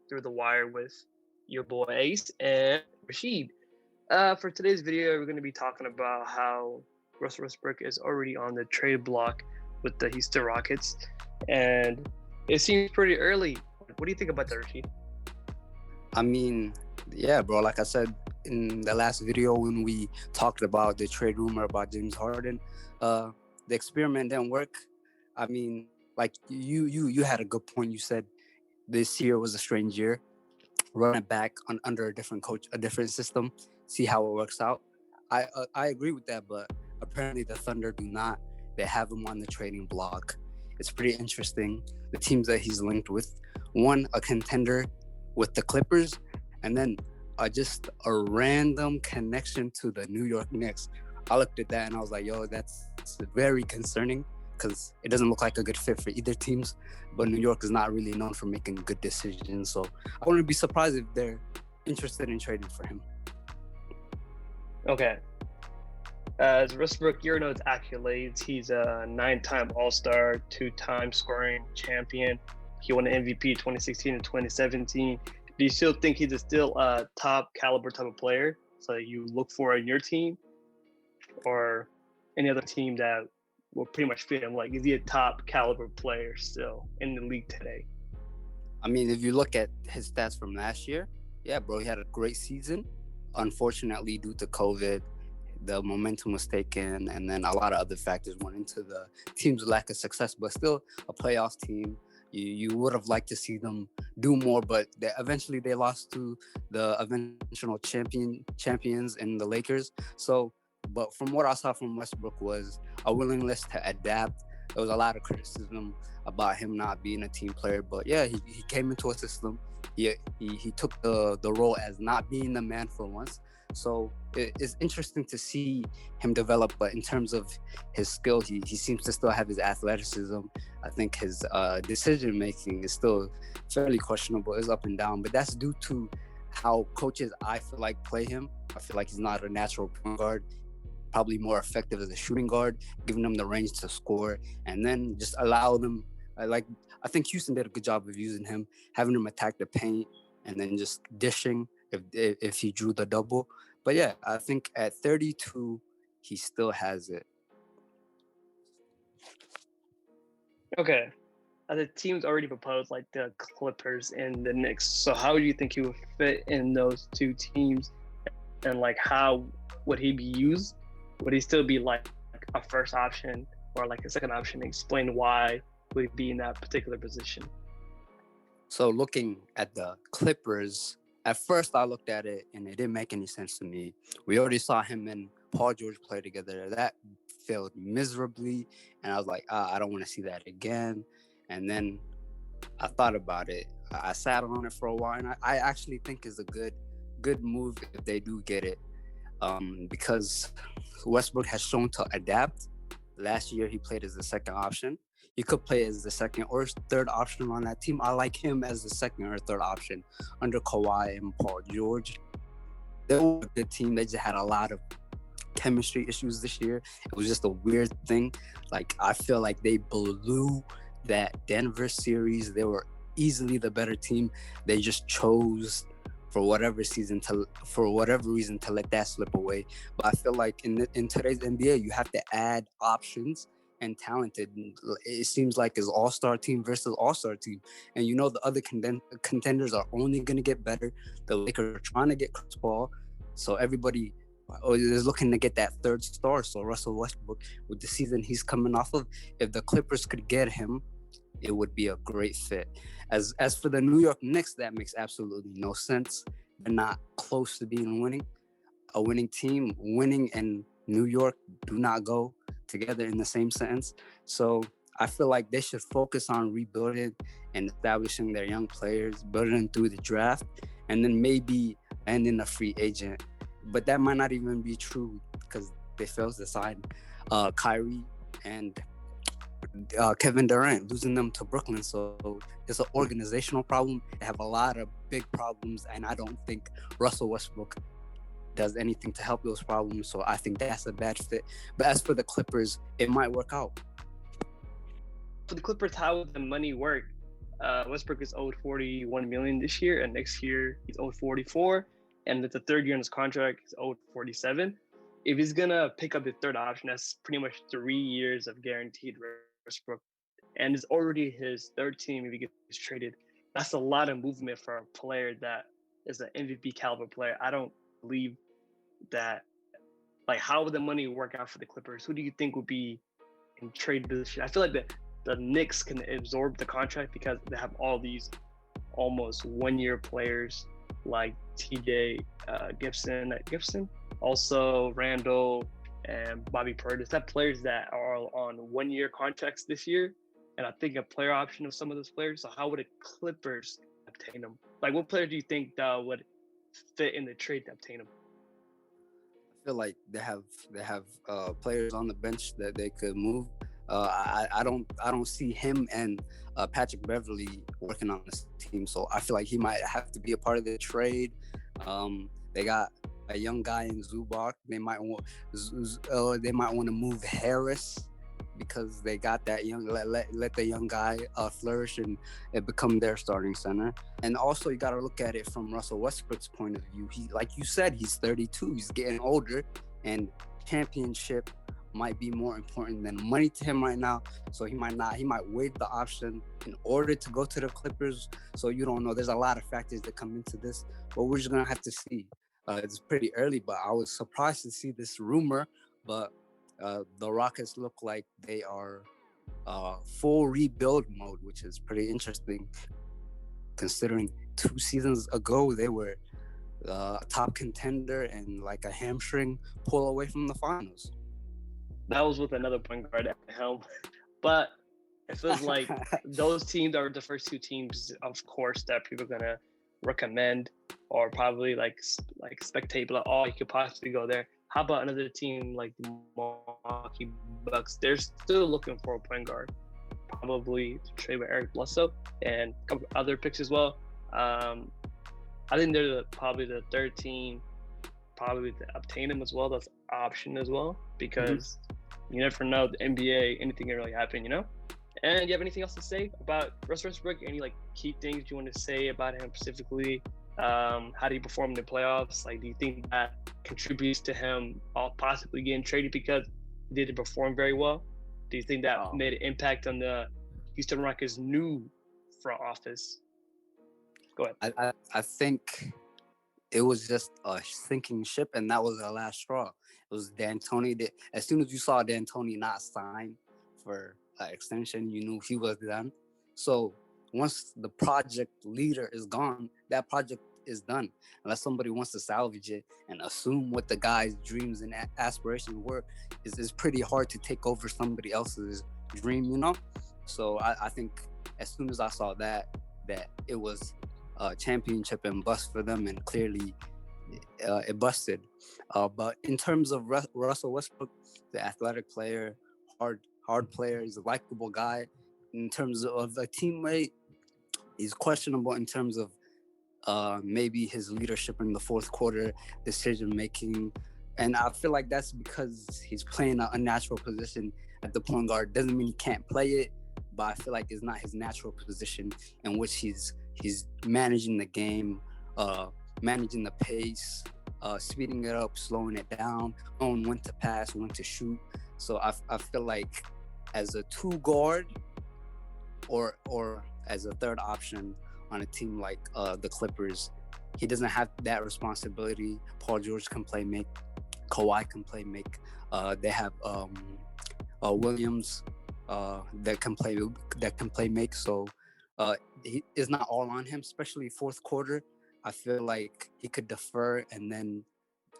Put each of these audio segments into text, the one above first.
Through the Wire with your boy Ace and Rashid. For today's video, we're going to be talking about how Russell Westbrook is already on the trade block with the Houston Rockets, and it seems pretty early. What do you think about that, Rashid? I mean, yeah, bro. Like I said in the last video when we talked about the trade rumor about James Harden, the experiment didn't work. I mean, like you had a good point. You said this year was a strange year. Run it back under a different coach, a different system, see how it works out. I agree with that, but apparently the Thunder do not. They have him on the trading block. It's pretty interesting. The teams that he's linked with, one a contender with the Clippers, and then just a random connection to the New York Knicks. I looked at that and I was like, yo, that's very concerning because it doesn't look like a good fit for either teams. But New York is not really known for making good decisions. So I wouldn't be surprised if they're interested in trading for him. Okay. As Westbrook, you know his accolades. He's a 9-time All-Star, 2-time scoring champion. He won an MVP 2016 and 2017. Do you still think he's still a top caliber type of player? So you look for in your team or any other team that will pretty much fit him? Like, is he a top caliber player still in the league today? I mean, if you look at his stats from last year, yeah, bro, he had a great season. Unfortunately, due to COVID, the momentum was taken, and then a lot of other factors went into the team's lack of success, but still a playoff team. You would have liked to see them do more, but eventually they lost to the eventual champions in the Lakers. So, but from what I saw from Westbrook was a willingness to adapt. There was a lot of criticism about him not being a team player, but yeah, he came into a system. He took the role as not being the man for once. So it's interesting to see him develop, but in terms of his skill, he seems to still have his athleticism. I think his decision making is still fairly questionable. It's up and down, but that's due to how coaches, I feel like, play him. I feel like he's not a natural point guard, probably more effective as a shooting guard, giving them the range to score, and then just allow them. I think Houston did a good job of using him, having him attack the paint, and then just dishing if he drew the double. But yeah, I think at 32, he still has it. Okay. The teams already proposed, like the Clippers and the Knicks. So how do you think he would fit in those two teams? And like, how would he be used? Would he still be like a first option or like a second option? Explain why would he be in that particular position. So looking at the Clippers, at first I looked at it and it didn't make any sense to me. We already saw him and Paul George play together. That failed miserably, and I was like, I don't want to see that again. And then I thought about it. I sat on it for a while, and I actually think is a good move if they do get it, because Westbrook has shown to adapt. Last year he played as the second option. He could play as the second or third option on that team. I like him as the second or third option under Kawhi and Paul George. They were a good team. They just had a lot of chemistry issues this year. It was just a weird thing. Like, I feel like they blew that Denver series. They were easily the better team. They just chose for whatever reason to let that slip away. But I feel like in today's NBA, you have to add options and talented. It seems like it's all-star team versus all-star team, and the other contenders are only going to get better. The Lakers are trying to get Chris Paul, so everybody is looking to get that third star. So Russell Westbrook, with the season he's coming off of, if the Clippers could get him, it would be a great fit. As for the New York Knicks, that makes absolutely no sense. They're not close to being a winning team. Winning and New York do not go together in the same sentence. So I feel like they should focus on rebuilding and establishing their young players, building through the draft, and then maybe landing a free agent. But that might not even be true because they failed to sign Kyrie and Kevin Durant, losing them to Brooklyn. So it's an organizational problem. They have a lot of big problems, and I don't think Russell Westbrook does anything to help those problems. So I think that's a bad fit. But as for the Clippers, it might work out. For the Clippers, how would the money work? Westbrook is owed 41 million this year, and next year he's owed 44, and it's the third year in his contract. He's owed 47. If he's gonna pick up the third option, that's pretty much 3 years of guaranteed Westbrook, and it's already his third team. If he gets traded, that's a lot of movement for a player that is an MVP caliber player. I don't believe that. Like, how would the money work out for the Clippers? Who do you think would be in trade position? I feel like the Knicks can absorb the contract because they have all these almost 1 year players like TJ Gibson, also Randall and Bobby Portis. That players that are on 1 year contracts this year, and I think a player option of some of those players. So how would the Clippers obtain them? Like, what player do you think would fit in the trade to obtain them? I feel like they have players on the bench that they could move. I don't see him and Patrick Beverly working on this team, so I feel like he might have to be a part of the trade. They got a young guy in Zubac. They might want to move Harris because they got that young. Let the young guy flourish and become their starting center. And also, you got to look at it from Russell Westbrook's point of view. He, like you said, he's 32. He's getting older, and championship might be more important than money to him right now. So he might waive the option in order to go to the Clippers. So you don't know. There's a lot of factors that come into this, but we're just gonna have to see. It's pretty early, but I was surprised to see this rumor. But the Rockets look like they are full rebuild mode, which is pretty interesting considering 2 seasons ago they were a top contender and like a hamstring pull away from the finals. That was with another point guard at the helm. But it feels like those teams are the first 2 teams, of course, that people are gonna recommend or probably like spectate, like, oh, you could possibly go there. How about another team like the Milwaukee Bucks? They're still looking for a point guard, probably to trade with Eric Bledsoe and a couple other picks as well. I think they're probably the third team, probably to obtain him as well. That's option as well, because you never know, the NBA, anything can really happen, you know? And do you have anything else to say about Russell Westbrook? Any like key things you want to say about him specifically? How did he perform in the playoffs? Like, do you think that contributes to him possibly getting traded because he didn't perform very well? Do you think that made an impact on the Houston Rockets' new front office? Go ahead. I think it was just a sinking ship, and that was the last straw. It was D'Antoni. As soon as you saw D'Antoni not sign for an extension, you knew he was done. So once the project leader is gone, that project is done. Unless somebody wants to salvage it and assume what the guy's dreams and aspirations were, is pretty hard to take over somebody else's dream, you know? So I think as soon as I saw that it was a championship and bust for them, and clearly it busted. But in terms of Russell Westbrook, the athletic player, hard player, he's a likable guy. In terms of a teammate, he's questionable in terms of maybe his leadership in the fourth quarter, decision making. And I feel like that's because he's playing an unnatural position at the point guard. Doesn't mean he can't play it, but I feel like it's not his natural position in which he's managing the game, managing the pace, speeding it up, slowing it down, knowing when to pass, when to shoot. So I feel like as a 2 guard or as a third option on a team like the Clippers, he doesn't have that responsibility. Paul George can play make, Kawhi can play make. They have Williams that can play make. So he is not all on him, especially fourth quarter. I feel like he could defer and then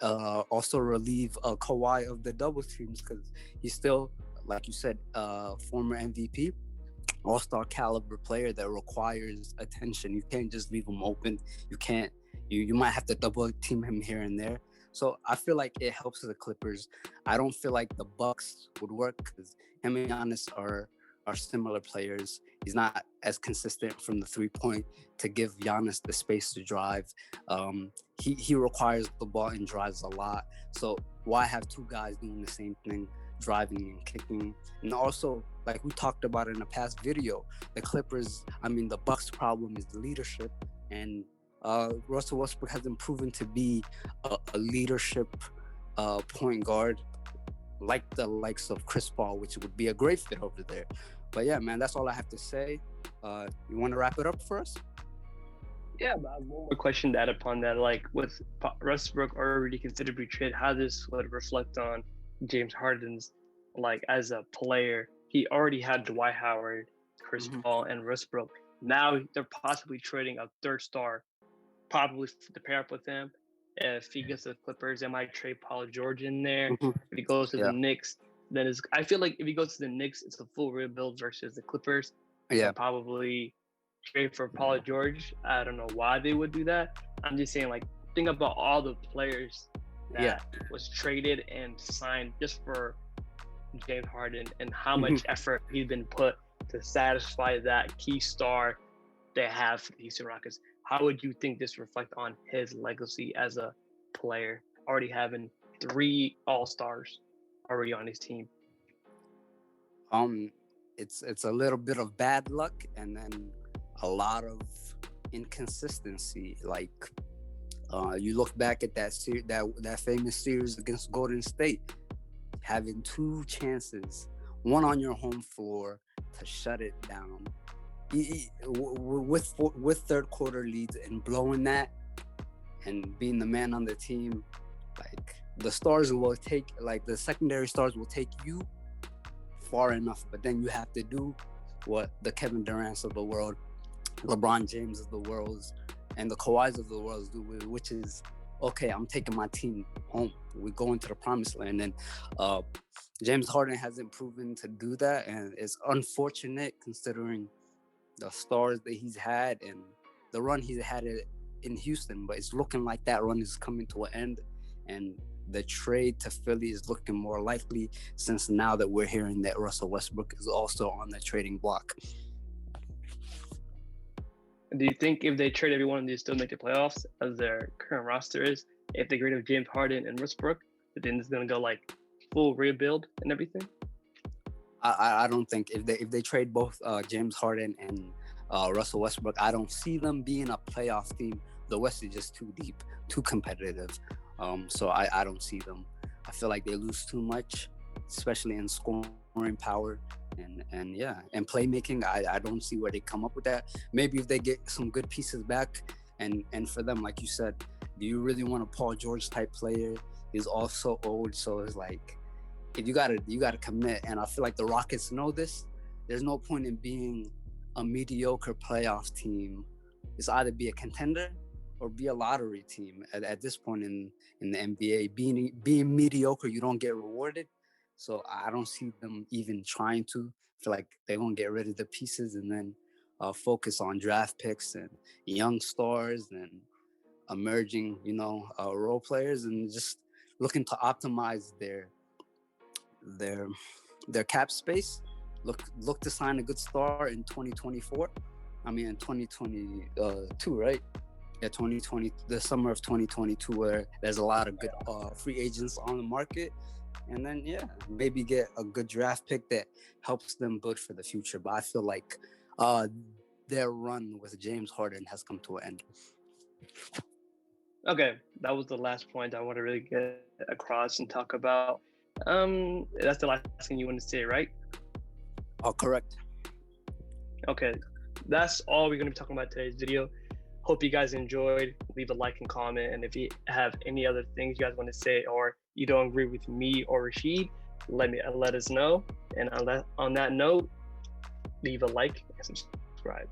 also relieve Kawhi of the double teams, because he's still, like you said, former MVP, all-star caliber player that requires attention. You can't just leave him open. You might have to double team him here and there. So I feel like it helps the Clippers. I don't feel like the Bucks would work because him and Giannis are similar players. He's not as consistent from the 3-point to give Giannis the space to drive. He requires the ball and drives a lot. So why have 2 guys doing the same thing, driving and kicking? And also, like we talked about in a past video, the Clippers, the Bucks' problem is leadership, and Russell Westbrook hasn't proven to be a leadership point guard like the likes of Chris Paul, which would be a great fit over there. But yeah, man, that's all I have to say. You want to wrap it up for us? Yeah, but I have one more question to add upon that. Like, with Westbrook already considered to be traded, how this would reflect on James Harden's, like, as a player. He already had Dwight Howard, Chris Paul, and Westbrook. Now they're possibly trading a third star, probably to pair up with him. If he gets to the Clippers, they might trade Paul George in there. If he goes to the Knicks, then I feel like if he goes to the Knicks, it's a full rebuild versus the Clippers. Yeah, probably trade for Paul George. I don't know why they would do that. I'm just saying, like, think about all the players that was traded and signed just for James Harden and how much effort he's been put to satisfy that key star they have for the Houston Rockets. How would you think this reflect on his legacy as a player, already having 3 All-Stars already on his team? It's a little bit of bad luck and then a lot of inconsistency. Like you look back at that famous series against Golden State, having 2 chances, one on your home floor to shut it down, with third quarter leads and blowing that, and being the man on the team. Like, the stars will take, like, the secondary stars will take you far enough, but then you have to do what the Kevin Durant's of the world, LeBron James of the world, and the Kawhis of the world do, which is, okay, I'm taking my team home. We go into the promised land. And James Harden hasn't proven to do that, and it's unfortunate considering the stars that he's had and the run he's had in Houston. But it's looking like that run is coming to an end, and the trade to Philly is looking more likely, since now that we're hearing that Russell Westbrook is also on the trading block. Do you think if they trade everyone, they still make the playoffs as their current roster is? If they get rid of James Harden and Westbrook, then it's gonna go like full rebuild and everything? I don't think if they trade both James Harden and Russell Westbrook, I don't see them being a playoff team. The West is just too deep, too competitive. So I don't see them. I feel like they lose too much, especially in scoring power and playmaking. I don't see where they come up with that. Maybe if they get some good pieces back, and for them, like you said, do you really want a Paul George type player? He's also old, so it's like, if you gotta commit. And I feel like the Rockets know this. There's no point in being a mediocre playoff team. It's either be a contender or be a lottery team at this point in the NBA. Being mediocre, you don't get rewarded. So I don't see them even trying to. I feel like they're gonna get rid of the pieces and then focus on draft picks and young stars and emerging, role players, and just looking to optimize their cap space. Look to sign a good star in 2024. In 2022, right? Yeah, 2020, the summer of 2022, where there's a lot of good free agents on the market. And then, maybe get a good draft pick that helps them build for the future. But I feel like their run with James Harden has come to an end. Okay, that was the last point I want to really get across and talk about. That's the last thing you want to say, right? Oh, correct. Okay, that's all we're going to be talking about today's video. Hope you guys enjoyed. Leave a like and comment, and if you have any other things you guys want to say, or you don't agree with me or Rashid, let us know. And on that note, leave a like and subscribe.